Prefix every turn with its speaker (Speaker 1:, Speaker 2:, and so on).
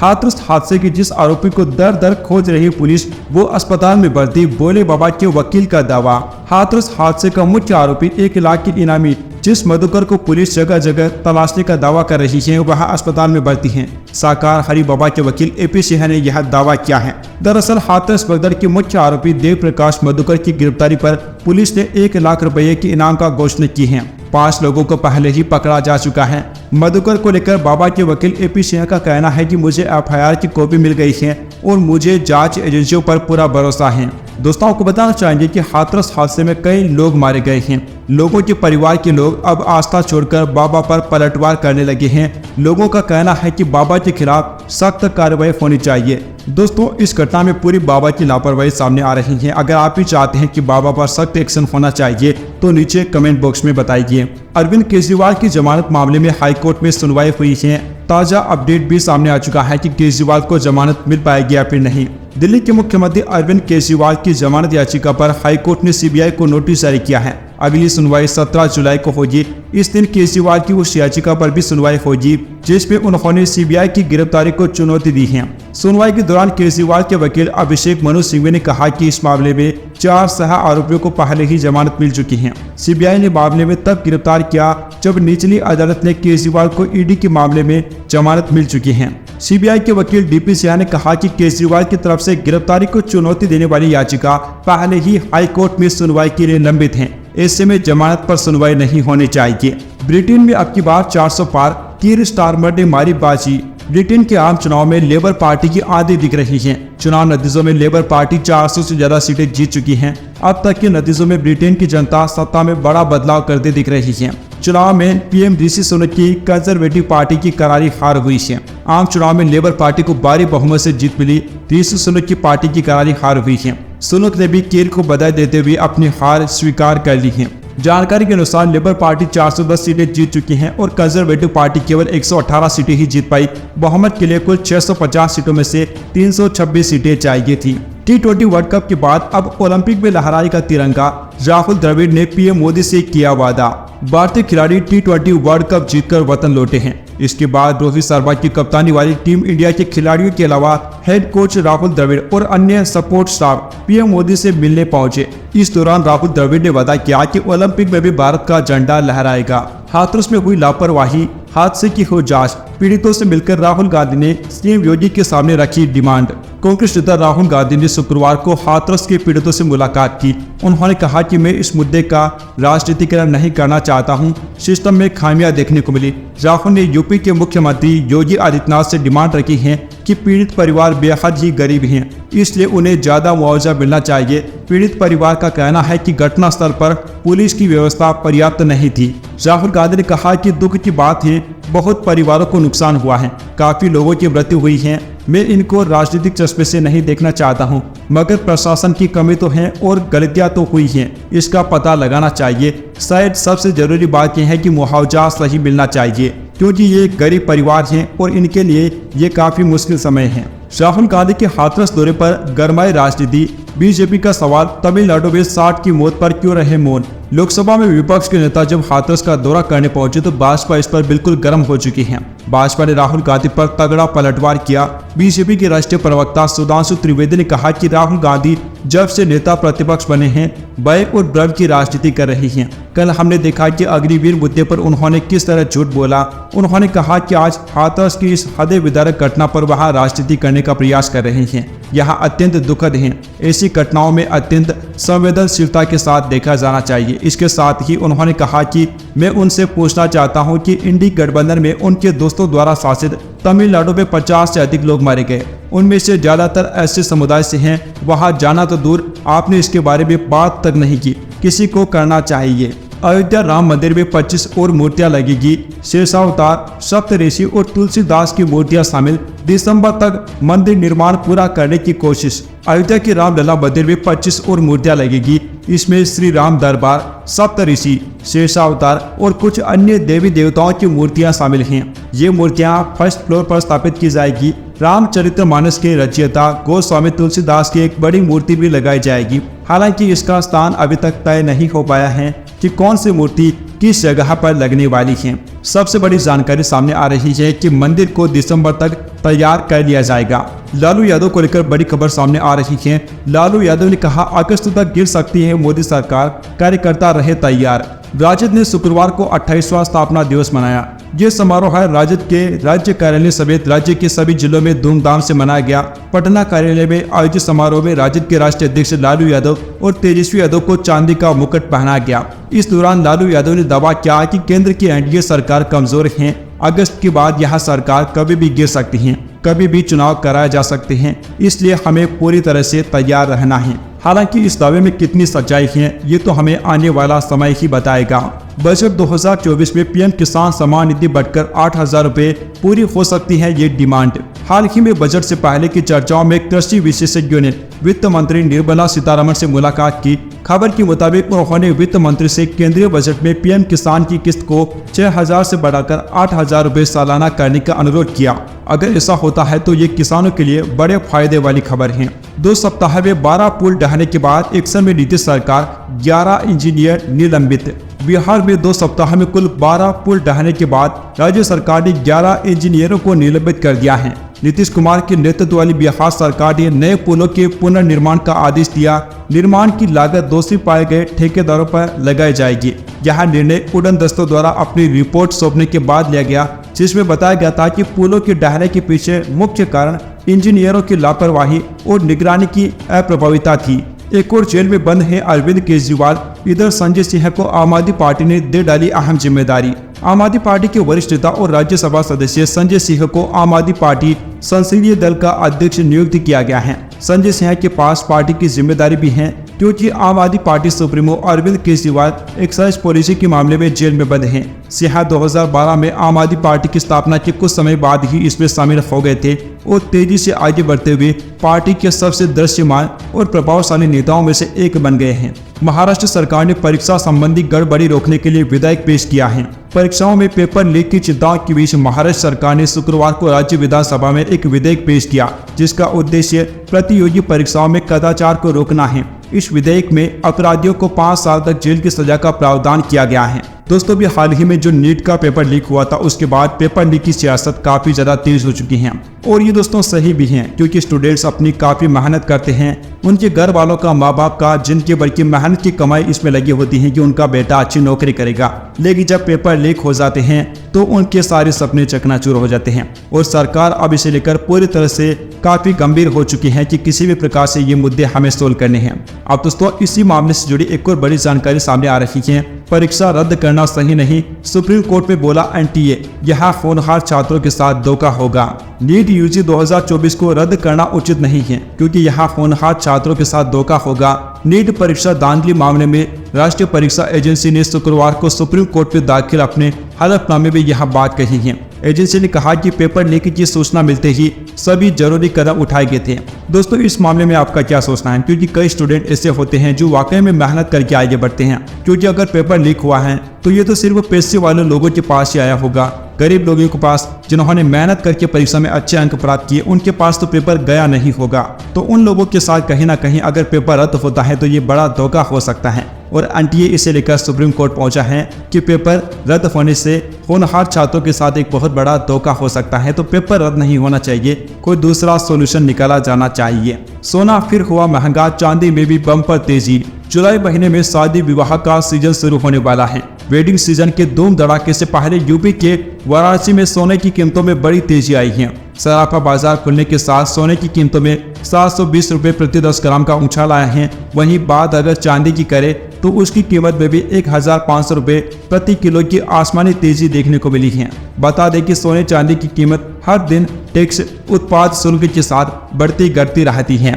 Speaker 1: हाथरस हादसे के जिस आरोपी को दर दर खोज रही पुलिस, वो अस्पताल में भर्ती, भोले बाबा के वकील का दावा। हाथरस हादसे का मुख्य आरोपी 1 लाख की इनामी जिस मधुकर को पुलिस जगह जगह तलाशने का दावा कर रही है, वह अस्पताल में भर्ती हैं। साकार हरि बाबा के वकील AP सिंह ने यह दावा किया है। दरअसल हाथरस भगदड़ के मुख्य आरोपी देव प्रकाश मधुकर की गिरफ्तारी पर पुलिस ने 1 लाख रुपए की इनाम का घोषणा की है। 5 लोगों को पहले ही पकड़ा जा चुका है। मधुकर को लेकर बाबा के वकील AP सिंह का कहना है कि मुझे FIR की कॉपी मिल गई है और मुझे जांच एजेंसियों पर पूरा भरोसा है। दोस्तों, आपको बताना चाहेंगे कि हाथरस हादसे में कई लोग मारे गए हैं। लोगों के परिवार के लोग अब आस्था छोड़कर बाबा पर पलटवार करने लगे हैं। लोगों का कहना है कि बाबा के खिलाफ सख्त कार्रवाई होनी चाहिए। दोस्तों, इस घटना में पूरी बाबा की लापरवाही सामने आ रही है। अगर आप भी चाहते हैं कि बाबा पर सख्त एक्शन होना चाहिए तो नीचे कमेंट बॉक्स में बताइए। अरविंद केजरीवाल की जमानत मामले में हाईकोर्ट में सुनवाई हुई है। ताजा अपडेट भी सामने आ चुका है कि केजरीवाल को जमानत मिल पाएगी या फिर नहीं। दिल्ली के मुख्यमंत्री अरविंद केजरीवाल की जमानत याचिका पर हाईकोर्ट ने CBI को नोटिस जारी किया है। अगली सुनवाई 17 जुलाई को होगी। इस दिन केजरीवाल की उस याचिका पर भी सुनवाई होगी जिसमें उन्होंने CBI की गिरफ्तारी को चुनौती दी है। सुनवाई के दौरान केजरीवाल के वकील अभिषेक मनु सिंघवी ने कहा कि इस मामले में 4 सह आरोपियों को पहले ही जमानत मिल चुकी है। CBI ने मामले में तब गिरफ्तार किया जब निचली अदालत ने केजरीवाल को ED के मामले में जमानत मिल चुकी है। CBI के वकील DP सिंह ने कहा कि केजरीवाल की तरफ से गिरफ्तारी को चुनौती देने वाली याचिका पहले ही हाईकोर्ट में सुनवाई के लिए लंबित है। ऐसे में जमानत पर सुनवाई नहीं होनी चाहिए। ब्रिटेन में अब की बार 400 पार, कीर स्टारमर ने मारी बाजी। ब्रिटेन के आम चुनाव में लेबर पार्टी की आधी दिख रही है। चुनाव नतीजों में लेबर पार्टी 400 से ज्यादा सीटें जीत चुकी है। अब तक के नतीजों में ब्रिटेन की जनता सत्ता में बड़ा बदलाव करते दिख रही है। चुनाव में PM ऋषि सुनक की कंजर्वेटिव पार्टी की करारी हार हुई है। आम चुनाव में लेबर पार्टी को भारी बहुमत से जीत मिली। ऋषि सुनक की पार्टी की करारी हार हुई है। सुनक ने भी कीर को बधाई देते हुए अपनी हार स्वीकार कर ली है। जानकारी के अनुसार लेबर पार्टी 410 सीटें जीत चुकी है और कंजर्वेटिव पार्टी केवल 118 सीटें ही जीत पाई। बहुमत के लिए कुल 650 सीटों में से 326 सीटें चाहिए थी। T20 वर्ल्ड कप के बाद अब ओलंपिक में लहराएगा तिरंगा। राहुल द्रविड़ ने PM मोदी से किया वादा। भारतीय खिलाड़ी T20 वर्ल्ड कप जीतकर वतन लौटे हैं। इसके बाद रोहित शर्मा की कप्तानी वाली टीम इंडिया के खिलाड़ियों के अलावा हेड कोच राहुल द्रविड़ और अन्य सपोर्ट स्टाफ PM मोदी से मिलने पहुंचे। इस दौरान राहुल द्रविड़ ने वादा किया कि ओलंपिक में भी भारत का झंडा लहराएगा। हाथरस में हुई लापरवाही, हादसे की हो जांच। पीड़ितों से मिलकर राहुल गांधी ने CM योगी के सामने रखी डिमांड। कांग्रेस नेता राहुल गांधी ने शुक्रवार को हाथरस के पीड़ितों से मुलाकात की। उन्होंने कहा कि मैं इस मुद्दे का राजनीतिकरण नहीं करना चाहता हूं। सिस्टम में खामियां देखने को मिली। राहुल ने UP के मुख्यमंत्री योगी आदित्यनाथ से डिमांड रखी है कि पीड़ित परिवार बेहद ही गरीब हैं, इसलिए उन्हें ज्यादा मुआवजा मिलना चाहिए। पीड़ित परिवार का कहना है कि घटना स्थल पर पुलिस की व्यवस्था पर्याप्त नहीं थी। राहुल गांधी ने कहा कि दुख की बात है, बहुत परिवारों को नुकसान हुआ है, काफी लोगों की मृत्यु हुई है। मैं इनको राजनीतिक चश्मे से नहीं देखना चाहता हूं, मगर प्रशासन की कमी तो है और गलतियां तो हुई हैं, इसका पता लगाना चाहिए। शायद सबसे जरूरी बात यह है कि मुआवजा सही मिलना चाहिए, क्योंकि ये गरीब परिवार हैं और इनके लिए ये काफी मुश्किल समय है। राहुल गांधी के हाथरस दौरे पर गरमाई राजनीति। बीजेपी का सवाल, तमिलनाडु में 60 की मौत पर क्यों रहे मौन। लोकसभा में विपक्ष के नेता जब हाथरस का दौरा करने पहुंचे तो भाजपा इस पर बिल्कुल गर्म हो चुकी है। भाजपा ने राहुल गांधी पर तगड़ा पलटवार किया। बीजेपी के राष्ट्रीय प्रवक्ता सुधांशु त्रिवेदी ने कहा कि राहुल गांधी जब से नेता प्रतिपक्ष बने हैं भय और भ्रम की राजनीति कर रही हैं। कल हमने देखा कि अग्निवीर मुद्दे पर उन्होंने किस तरह झूठ बोला। उन्होंने कहा कि आज हाथरस की इस हृदय विदारक घटना पर वह राजनीति करने का प्रयास कर रहे हैं। यह अत्यंत दुखद है। ऐसी घटनाओं में अत्यंत संवेदनशीलता के साथ देखा जाना चाहिए। इसके साथ ही उन्होंने कहा कि मैं उनसे पूछना चाहता हूं कि इंडी गठबंधन में उनके दोस्तों द्वारा शासित तमिलनाडु में 50 से अधिक लोग मारे गए। उनमें से ज्यादातर ऐसे समुदाय से हैं, वहां जाना तो दूर, आपने इसके बारे में बात तक नहीं की। किसी को करना चाहिए। अयोध्या राम मंदिर में 25 और मूर्तियां लगेगी। शेषावतार, सप्तऋषि और तुलसीदास की मूर्तियां शामिल। दिसंबर तक मंदिर निर्माण पूरा करने की कोशिश। अयोध्या के रामलला मंदिर में 25 और मूर्तियां लगेगी। इसमें श्री राम दरबार, सप्तऋषि, शेषावतार और कुछ अन्य देवी देवताओं की मूर्तियां शामिल हैं। ये मूर्तियां फर्स्ट फ्लोर पर स्थापित की जाएगी। रामचरितमानस के रचयिता गोस्वामी तुलसीदास की एक बड़ी मूर्ति भी लगाई जाएगी। हालांकि इसका स्थान अभी तक तय नहीं हो पाया है कि कौन सी मूर्ति किस जगह पर लगने वाली है। सबसे बड़ी जानकारी सामने आ रही है कि मंदिर को दिसंबर तक तैयार कर लिया जाएगा। लालू यादव को लेकर बड़ी खबर सामने आ रही है। लालू यादव ने कहा, अगस्त तक गिर सकती है मोदी सरकार, कार्यकर्ता रहे तैयार। राजद ने शुक्रवार को 28वां स्थापना दिवस मनाया। ये समारोह राजद के राज्य कार्यालय समेत राज्य के सभी जिलों में धूमधाम से मनाया गया। पटना कार्यालय में आयोजित समारोह में राजद के राष्ट्रीय अध्यक्ष लालू यादव और तेजस्वी यादव को चांदी का मुकुट पहनाया गया। इस दौरान लालू यादव ने दावा किया कि केंद्र की एनडीए सरकार कमजोर है। अगस्त के बाद यह सरकार कभी भी गिर सकती है, कभी भी चुनाव कराए जा सकते हैं, इसलिए हमें पूरी तरह से तैयार रहना है। हालांकि इस दावे में कितनी सच्चाई है ये तो हमें आने वाला समय ही बताएगा। बजट 2024 में पीएम किसान सम्मान निधि बढ़कर 8,000 रुपए पूरी हो सकती है ये डिमांड। हाल ही में बजट से पहले की चर्चाओं में कृषि विशेषज्ञों ने वित्त मंत्री निर्मला सीतारमण से मुलाकात की। खबर के मुताबिक उन्होंने वित्त मंत्री से केंद्रीय बजट में पीएम किसान की किस्त को 6,000 से बढ़ाकर 8,000 रुपए सालाना करने का अनुरोध किया। अगर ऐसा होता है तो ये किसानों के लिए बड़े फायदे वाली खबर है। 2 सप्ताह में 12 पुल ढहने के बाद एक्शन में नीतीश सरकार, 11 इंजीनियर निलंबित। बिहार में 2 सप्ताह में कुल 12 पुल ढहने के बाद राज्य सरकार ने 11 इंजीनियरों को निलंबित कर दिया है। नीतीश कुमार के नेतृत्व वाली बिहार सरकार ने नए पुलों के पुनर्निर्माण का आदेश दिया। निर्माण की लागत दोषी पाए गए ठेकेदारों पर लगाई जाएगी। यह निर्णय उड़न दस्तों द्वारा अपनी रिपोर्ट सौंपने के बाद लिया गया, जिसमें बताया गया था कि पुलों के ढहने के पीछे मुख्य कारण इंजीनियरों की लापरवाही और निगरानी की अप्रभाविता थी। एक और जेल में बंद है अरविंद केजरीवाल। इधर संजय सिंह को आम आदमी पार्टी ने दे डाली अहम जिम्मेदारी। आम आदमी पार्टी के वरिष्ठ नेता और राज्यसभा सदस्य संजय सिंह को आम आदमी पार्टी संसदीय दल का अध्यक्ष नियुक्त किया गया है। संजय सिंह के पास पार्टी की जिम्मेदारी भी है, क्योंकि Aam Aadmi party supremo Arvind Kejriwal excise policy के मामले में जेल में बंद हैं। सिंह 2012 में आम आदमी पार्टी की स्थापना के कुछ समय बाद ही इसमें शामिल हो गए थे और तेजी से आगे बढ़ते हुए पार्टी के सबसे दृश्यमान और प्रभावशाली नेताओं में से एक बन गए हैं। महाराष्ट्र सरकार ने परीक्षा संबंधी गड़बड़ी रोकने के लिए विधेयक पेश किया है। परीक्षाओं में पेपर लीक की चिंताओं के बीच महाराष्ट्र सरकार ने शुक्रवार को राज्य विधानसभा में एक विधेयक पेश किया, जिसका उद्देश्य प्रतियोगी परीक्षाओं में कदाचार को रोकना है। इस विधेयक में अपराधियों को 5 साल तक जेल की सजा का प्रावधान किया गया है। दोस्तों, भी हाल ही में जो नीट का पेपर लीक हुआ था, उसके बाद पेपर लीक की सियासत काफी ज्यादा तेज हो चुकी है और ये दोस्तों सही भी है, क्योंकि स्टूडेंट्स अपनी काफी मेहनत करते हैं। उनके घर वालों का, माँ बाप का, जिनके बल्कि मेहनत की कमाई इसमें लगी होती है कि उनका बेटा अच्छी नौकरी करेगा, लेकिन जब पेपर लीक हो जाते हैं तो उनके सारे सपने चकनाचूर हो जाते हैं। और सरकार अब इसे लेकर पूरी तरह से काफी गंभीर हो चुकी है कि किसी भी प्रकार से ये मुद्दे हमें सोल्व करने हैं। अब दोस्तों, इसी मामले से जुड़ी एक और बड़ी जानकारी सामने आ रही है। परीक्षा रद्द करना सही नहीं, सुप्रीम कोर्ट में बोला एनटीए, यह होनहार छात्रों के साथ धोखा होगा। नीट यूजी 2024 को रद्द करना उचित नहीं है, क्योंकि यह होनहार छात्रों के साथ धोखा होगा। नीट परीक्षा धांधली मामले में राष्ट्रीय परीक्षा एजेंसी ने शुक्रवार को सुप्रीम कोर्ट में दाखिल अपने हलफनामे में यह बात कही है। एजेंसी ने कहा कि पेपर लीक की सूचना मिलते ही सभी जरूरी कदम उठाए गए थे। दोस्तों, इस मामले में आपका क्या सोचना है, क्योंकि कई स्टूडेंट ऐसे होते हैं जो वाकई में मेहनत करके आगे बढ़ते हैं। क्योंकि अगर पेपर लीक हुआ है तो ये तो सिर्फ पैसे वाले लोगों के पास ही आया होगा। गरीब लोगों के पास, जिन्होंने मेहनत करके परीक्षा में अच्छे अंक प्राप्त किए, उनके पास तो पेपर गया नहीं होगा। तो उन लोगों के साथ कहीं ना कहीं अगर पेपर रद्द होता है तो ये बड़ा धोखा हो सकता है। और एनटीए इसे लेकर सुप्रीम कोर्ट पहुंचा है कि पेपर रद्द होने से होनहार छात्रों के साथ एक बहुत बड़ा धोखा हो सकता है। तो पेपर रद्द नहीं होना चाहिए, कोई दूसरा सोल्यूशन निकाला जाना चाहिए। सोना फिर हुआ महंगा, चांदी में भी बम्पर तेजी। जुलाई महीने में शादी विवाह का सीजन शुरू होने वाला है। वेडिंग सीजन के धूम धड़ाके से पहले यूपी के वाराणसी में सोने की कीमतों में बड़ी तेजी आई है। सराफा बाजार खुलने के साथ सोने की कीमतों में 720 रुपए प्रति 10 ग्राम का उछाल आया है। वहीं बात अगर चांदी की करे तो उसकी कीमत में भी 1500 रुपए प्रति किलो की आसमानी तेजी देखने को मिली है। बता दें कि सोने चांदी की कीमत हर दिन टैक्स उत्पाद शुल्क के साथ बढ़ती घटती रहती है।